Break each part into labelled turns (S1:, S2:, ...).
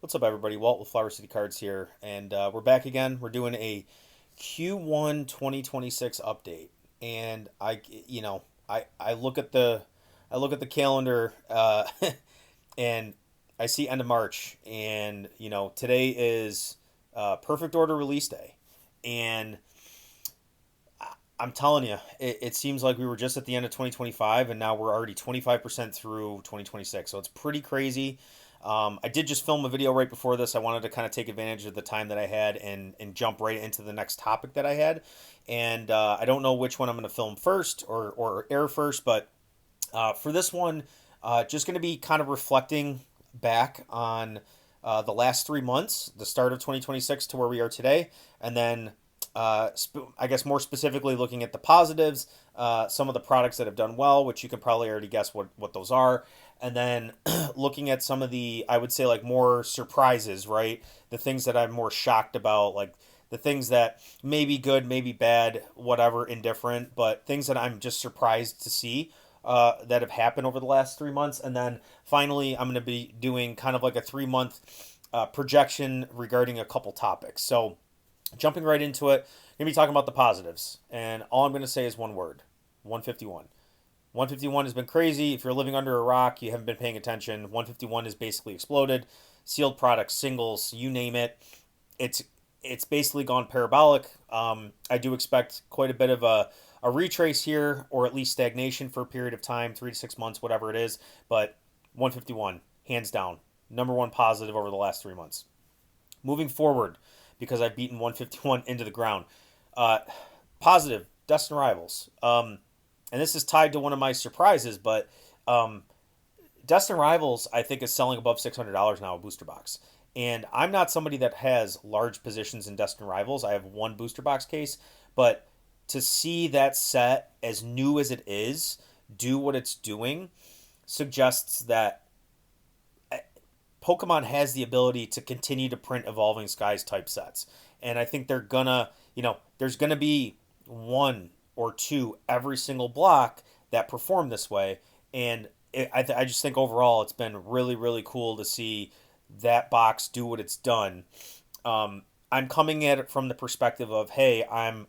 S1: What's up, everybody? Walt with Flower City Cards here, and we're back again. We're doing a Q1 2026 update, and I look at the calendar, and I see end of March, and today is Perfect Order release day, and I'm telling you, it seems like we were just at the end of 2025, and now we're already 25% through 2026. So it's pretty crazy. I did just film a video right before this. I wanted to kind of take advantage of the time that I had and jump right into the next topic that I had. And I don't know which one I'm going to film first or air first, but for this one, just going to be kind of reflecting back on the last 3 months, the start of 2026 to where we are today, and then I guess more specifically looking at the positives, some of the products that have done well, which you can probably already guess what those are, and then looking at some of the, I would say, like more surprises, right? The things that I'm more shocked about, like the things that may be good, maybe bad, whatever, indifferent, but things that I'm just surprised to see that have happened over the last 3 months. And then finally, I'm going to be doing kind of like a 3 month projection regarding a couple topics. So, jumping right into it, I'm going to be talking about the positives. And all I'm going to say is one word: 151. 151 has been crazy. If you're living under a rock, you haven't been paying attention. 151 has basically exploded. Sealed products, singles, you name it. It's it's basically gone parabolic. I do expect quite a bit of a retrace here, or at least stagnation for a period of time, 3 to 6 months, whatever it is. But 151, hands down, number one positive over the last 3 months. Moving forward, because I've beaten 151 into the ground. Uh, Positive, Destin Rivals. And this is tied to one of my surprises, but um, Destin Rivals, I think, is selling above $600 now a booster box. And I'm not somebody that has large positions in Destin Rivals. I have one booster box case, but to see that set, as new as it is, do what it's doing suggests that Pokemon has the ability to continue to print Evolving Skies type sets. And I think they're gonna, there's gonna be one or two every single block that perform this way. And I just think overall it's been really, really cool to see that box do what it's done. I'm coming at it from the perspective of, hey, I'm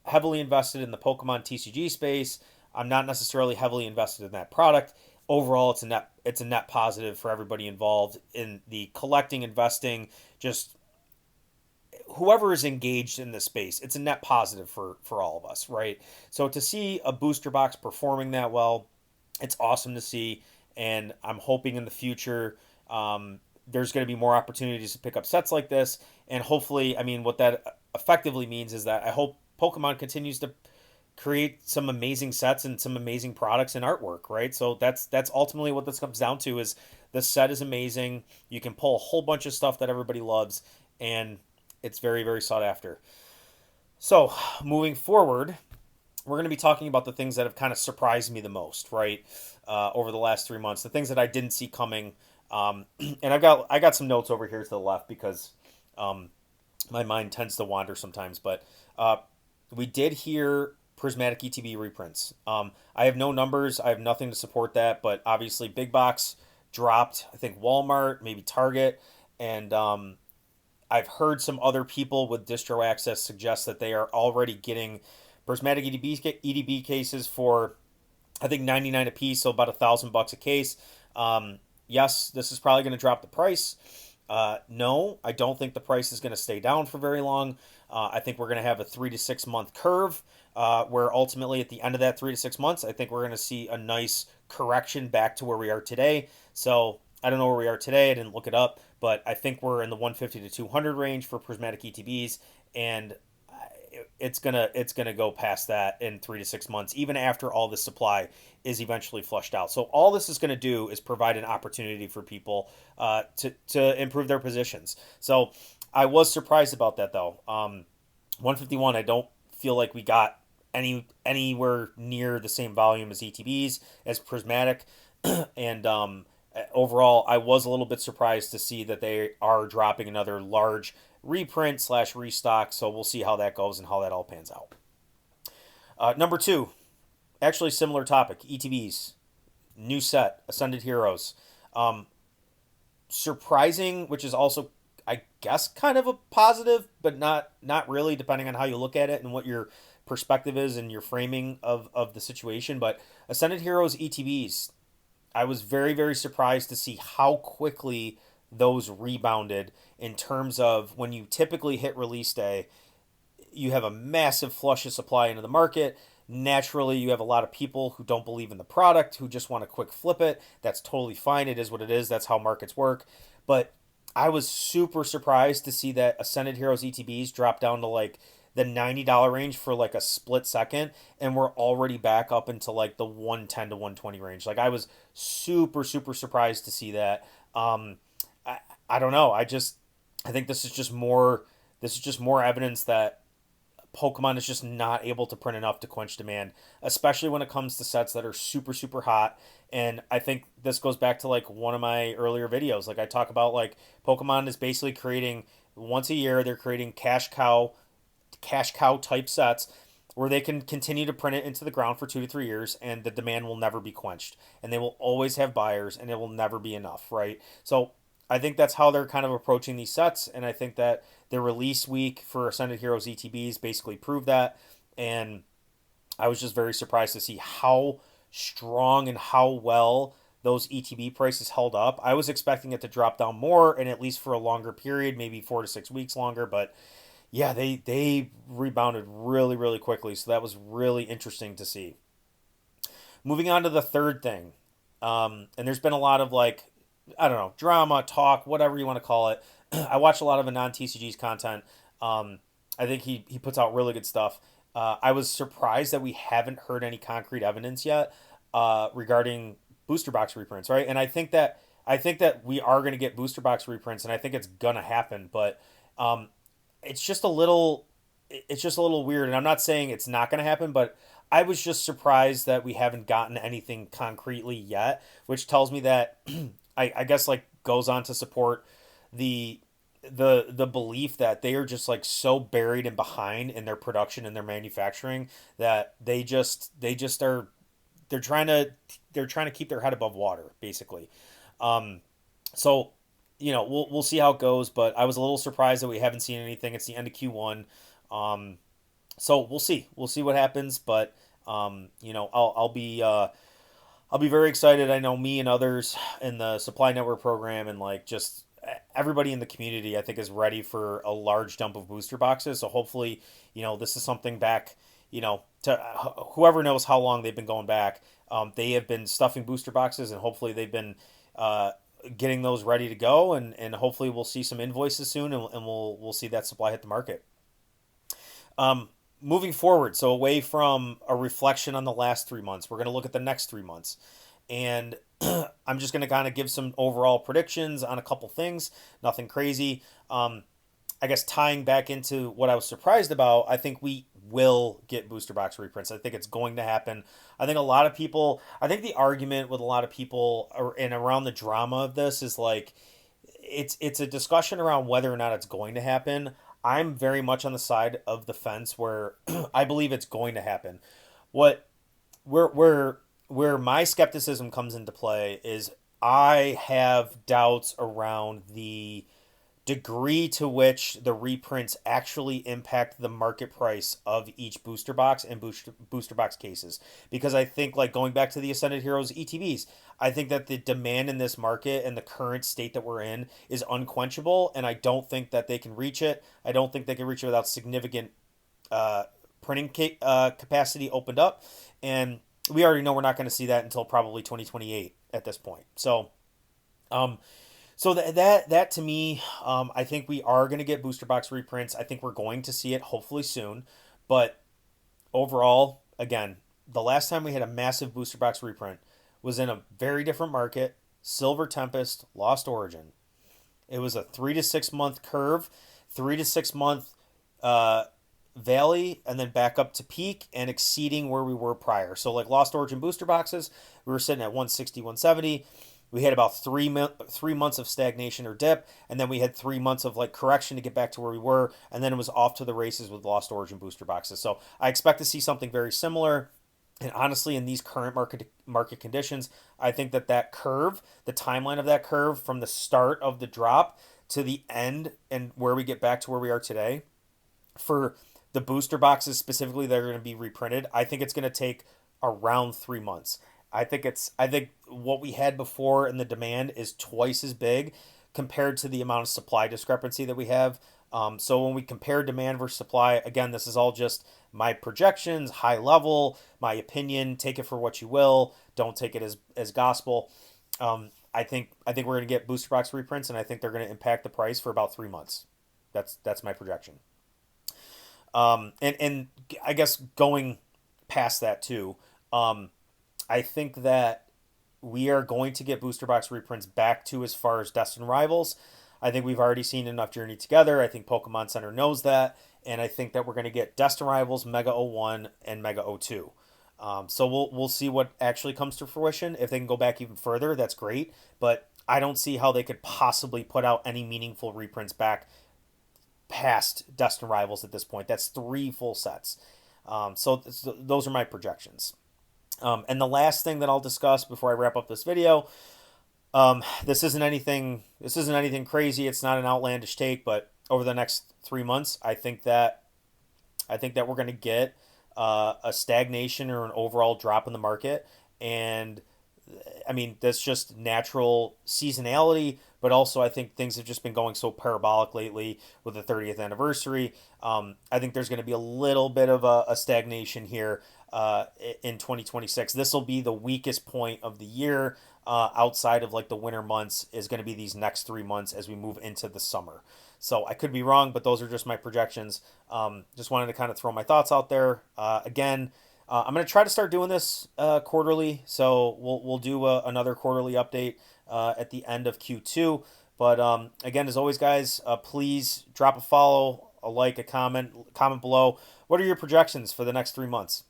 S1: heavily invested in the Pokemon TCG space. I'm not necessarily heavily invested in that product. Overall, it's a net positive for everybody involved in the collecting, investing, just whoever is engaged in this space. It's a net positive for all of us, right? So to see a booster box performing that well, it's awesome to see, and I'm hoping in the future there's going to be more opportunities to pick up sets like this, and hopefully, I mean, what that effectively means is that I hope Pokemon continues to create some amazing sets and some amazing products and artwork, right? So that's ultimately what this comes down to: is the set is amazing. You can pull a whole bunch of stuff that everybody loves, and it's very, very sought after. So moving forward, we're going to be talking about the things that have kind of surprised me the most, right? Over the last 3 months, the things that I didn't see coming. And I got some notes over here to the left because um, my mind tends to wander sometimes. But we did hear prismatic ETB reprints. I have no numbers. I have nothing to support that. But obviously, big box dropped. I think Walmart, maybe Target, and I've heard some other people with distro access suggest that they are already getting prismatic EDB cases for, I think, 99 a piece, so about $1,000 a case. Yes, this is probably going to drop the price. No, I don't think the price is going to stay down for very long. I think we're going to have a 3 to 6 month curve, where ultimately at the end of that 3 to 6 months, I think we're going to see a nice correction back to where we are today. So I don't know where we are today. I didn't look it up, but I think we're in the 150 to 200 range for prismatic ETBs, and it's gonna go past that in 3 to 6 months, even after all this supply is eventually flushed out. So all this is going to do is provide an opportunity for people to improve their positions. So I was surprised about that though. 151, I don't feel like we got anywhere near the same volume as ETBs as prismatic, and overall, I was a little bit surprised to see that they are dropping another large reprint slash restock. So we'll see how that goes and how that all pans out. Number two, actually similar topic: ETBs, new set, Ascended Heroes. Um, surprising, which is also, I guess, kind of a positive, but not really, depending on how you look at it and what your perspective is and your framing of the situation. But Ascended Heroes ETBs, I was very, very surprised to see how quickly those rebounded in terms of when you typically hit release day, you have a massive flush of supply into the market. Naturally, you have a lot of people who don't believe in the product, who just want to quick flip it. That's totally fine. It is what it is. That's how markets work. But I was super surprised to see that Ascended Heroes ETBs drop down to like the $90 range for like a split second, and we're already back up into like the 110 to 120 range. Like I was super, super surprised to see that. I, I don't know. I think this is just more evidence that Pokemon is just not able to print enough to quench demand, especially when it comes to sets that are super, super hot. And I think this goes back to like one of my earlier videos. Like I talk about like Pokemon is basically creating once a year, they're creating cash cow type sets where they can continue to print it into the ground for 2 to 3 years and the demand will never be quenched. And they will always have buyers and it will never be enough, right? So I think that's how they're kind of approaching these sets, and I think that the release week for Ascended Heroes ETBs basically proved that. And I was just very surprised to see how strong and how well those ETB prices held up. I was expecting it to drop down more, and at least for a longer period, maybe 4 to 6 weeks longer. But yeah, they rebounded really, really quickly. So that was really interesting to see. Moving on to the third thing, and there's been a lot of like, I don't know, drama, talk, whatever you want to call it. I watch a lot of Anon TCG's content. I think he puts out really good stuff. I was surprised that we haven't heard any concrete evidence yet regarding booster box reprints, right? And I think that we are going to get booster box reprints, and I think it's gonna happen. But um, it's just a little it's just a little weird, and I'm not saying it's not going to happen, but I was just surprised that we haven't gotten anything concretely yet, which tells me that I guess like goes on to support the the belief that they are just like so buried and behind in their production and their manufacturing that they just are they're trying to keep their head above water basically. Um, so we'll see how it goes, but I was a little surprised that we haven't seen anything. It's the end of Q1. Um, so we'll see what happens, but I'll be very excited. I know me and others in the supply network program and like just everybody in the community, I think, is ready for a large dump of booster boxes. So hopefully, this is something back, to whoever knows how long they've been going back. They have been stuffing booster boxes, and hopefully they've been getting those ready to go, and hopefully we'll see some invoices soon, and we'll see that supply hit the market. Moving forward, so away from a reflection on the last 3 months, we're going to look at the next 3 months. And I'm just going to kind of give some overall predictions on a couple things, nothing crazy. I guess tying back into what I was surprised about, I think we will get booster box reprints. I think it's going to happen. I think a lot of people, I think the argument with a lot of people and around the drama of this is like, it's a discussion around whether or not it's going to happen. I'm very much on the side of the fence where I believe it's going to happen. What where my skepticism comes into play is I have doubts around the degree to which the reprints actually impact the market price of each booster box and booster box cases. Because I think, like going back to the Ascended Heroes ETBs, I think that the demand in this market and the current state that we're in is unquenchable, and I don't think that they can reach it. I don't think they can reach it without significant uh, capacity opened up. And we already know we're not going to see that until probably 2028 at this point. Um, so that to me, I think we are going to get booster box reprints. I think we're going to see it hopefully soon. But overall, again, the last time we had a massive booster box reprint was in a very different market. Silver Tempest, Lost Origin. It was a 3 to 6 month curve, 3 to 6 month uh, valley, and then back up to peak and exceeding where we were prior. So like Lost Origin booster boxes, we were sitting at 160, 170. We had about 3 months of stagnation or dip, and then we had 3 months of like correction to get back to where we were, and then it was off to the races with Lost Origin booster boxes. So I expect to see something very similar. And honestly, in these current market conditions, I think that that curve, the timeline of that curve from the start of the drop to the end and where we get back to where we are today, for the booster boxes specifically that are going to be reprinted, I think it's going to take around 3 months. I think what we had before in the demand is twice as big compared to the amount of supply discrepancy that we have. So when we compare demand versus supply, again, this is all just my projections, high level, my opinion. Take it for what you will. Don't take it as gospel. I think we're going to get booster box reprints, and I think they're going to impact the price for about 3 months. That's my projection. And I guess going past that too, I think that we are going to get booster box reprints back to as far as Destined Rivals. I think we've already seen enough Journey Together. I think Pokemon Center knows that, and I think that we're going to get Destined Rivals, Mega O1, and Mega O2. So we'll see what actually comes to fruition. If they can go back even further, that's great. But I don't see how they could possibly put out any meaningful reprints back past Destined Rivals at this point. That's 3 full sets. So those are my projections. And the last thing that I'll discuss before I wrap up this video, this isn't anything. This isn't anything crazy. It's not an outlandish take, but over the next 3 months, I think that we're going to get a stagnation or an overall drop in the market, and I mean that's just natural seasonality. But also, I think things have just been going so parabolic lately with the 30th anniversary. I think there's going to be a little bit of a stagnation here in 2026. This will be the weakest point of the year outside of like the winter months, is going to be these next 3 months as we move into the summer. So I could be wrong, but those are just my projections. Just wanted to kind of throw my thoughts out there. Again, I'm going to try to start doing this quarterly. So we'll do another quarterly update at the end of Q2. But again, as always, guys, please drop a follow, a like, a comment below. What are your projections for the next 3 months?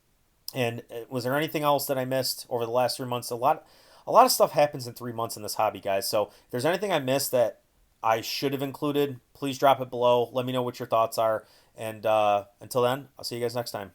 S1: And was there anything else that I missed over the last 3 months? A lot of stuff happens in 3 months in this hobby, guys. So if there's anything I missed that I should have included, please drop it below. Let me know what your thoughts are. And until then, I'll see you guys next time.